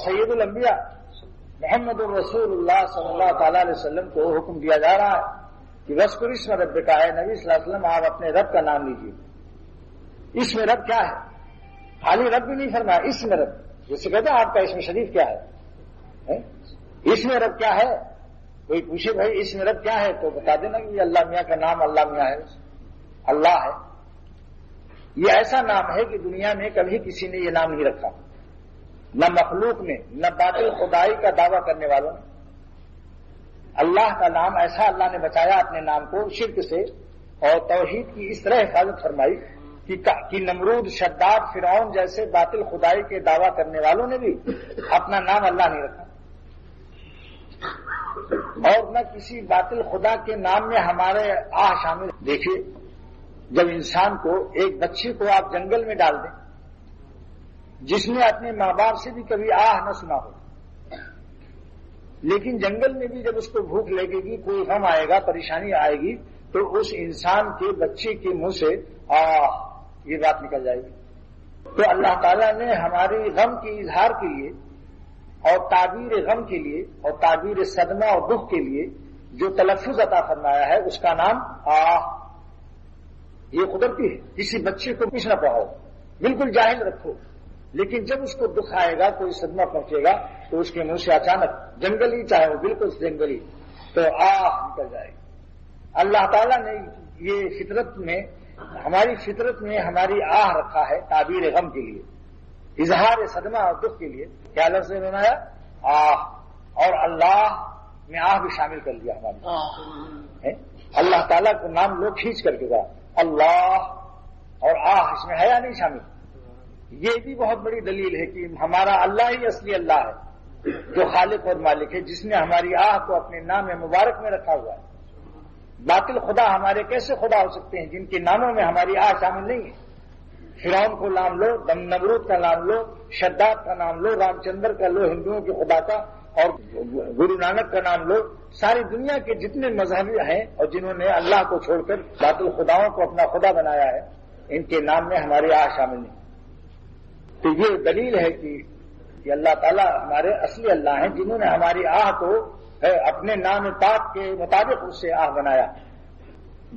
سید الانبیاء محمد الرسول اللہ صلی اللہ تعالی علیہ وسلم کو حکم دیا جا رہا ہے کہ وذکر اسم ربک، ہے نبی صلی اللہ علیہ وسلم آپ اپنے رب کا نام لیجیے۔ اسم رب کیا ہے؟ خالی رب بھی نہیں فرمایا، اسم رب، جیسے کہتے ہیں آپ کا اسم شریف کیا ہے؟ اسم رب کیا ہے؟ کوئی پوچھے بھائی اسم رب کیا ہے تو بتا دینا کہ یہ اللہ میاں کا نام اللہ میاں ہے، اللہ ہے۔ یہ ایسا نام ہے کہ دنیا میں کبھی کسی نے یہ نام نہیں رکھا، نہ مخلوق نے، نہ باطل خدائی کا دعویٰ کرنے والوں نے۔ اللہ کا نام ایسا اللہ نے بچایا اپنے نام کو شرک سے، اور توحید کی اس طرح حفاظت فرمائی کہ نمرود، شداد، فرعون جیسے باطل خدائی کے دعویٰ کرنے والوں نے بھی اپنا نام اللہ نہیں رکھا، اور نہ کسی باطل خدا کے نام میں ہمارے آہ شامل۔ دیکھیے جب انسان کو، ایک بچے کو آپ جنگل میں ڈال دیں جس نے اپنے ماں باپ سے بھی کبھی آہ نہ سنا ہو، لیکن جنگل میں بھی جب اس کو بھوک لگے گی، کوئی غم آئے گا، پریشانی آئے گی، تو اس انسان کے بچے کے منہ سے آہ یہ بات نکل جائے گی۔ تو اللہ تعالیٰ نے ہماری غم کے اظہار کے لیے اور تعبیر غم کے لیے اور تعبیر صدمہ اور دکھ کے لیے جو تلفظ عطا فرمایا ہے اس کا نام آہ۔ یہ قدرتی ہے، کسی بچے کو کچھ نہ پڑھاؤ، بالکل جاہل رکھو، لیکن جب اس کو دکھ آئے گا، کوئی صدمہ پہنچے گا، تو اس کے منہ سے اچانک جنگلی، چاہے وہ بالکل جنگلی، تو آہ نکل جائے گی۔ اللہ تعالیٰ نے یہ فطرت میں، ہماری فطرت میں ہماری آہ رکھا ہے تعبیر غم کے لیے، اظہار صدمہ اور دکھ کے لیے۔ کیا لفظ بنایا؟ آہ، اور اللہ میں آہ بھی شامل کر لیا ہمارے۔ اللہ تعالیٰ کو نام لوگ کھینچ کر کے کہا اللہ، اور آہ اس میں ہے یا نہیں شامل؟ یہ بھی بہت بڑی دلیل ہے کہ ہمارا اللہ ہی اصلی اللہ ہے، جو خالق اور مالک ہے، جس نے ہماری آہ کو اپنے نام مبارک میں رکھا ہوا ہے۔ باطل خدا ہمارے کیسے خدا ہو سکتے ہیں جن کے ناموں میں ہماری آہ شامل نہیں ہے؟ فرعون کو نام لو، نمرود کا نام لو، شداد کا نام لو، رام چندر کا لو ہندوؤں کے خدا کا، اور گرو نانک کا نام لو، ساری دنیا کے جتنے مذہبی ہیں اور جنہوں نے اللہ کو چھوڑ کر باطل خداؤں کو اپنا خدا بنایا ہے، ان کے نام میں ہماری آہ شامل نہیں۔ تو یہ دلیل ہے کہ اللہ تعالیٰ ہمارے اصلی اللہ ہیں، جنہوں نے ہماری آہ کو اپنے نام پاک کے مطابق اس سے آہ بنایا۔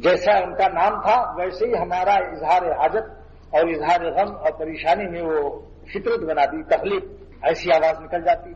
جیسا ان کا نام تھا ویسے ہی ہمارا اظہار حاجت اور اظہار غم اور پریشانی میں وہ فطرت بنا دی، تخلیق، ایسی آواز نکل جاتی۔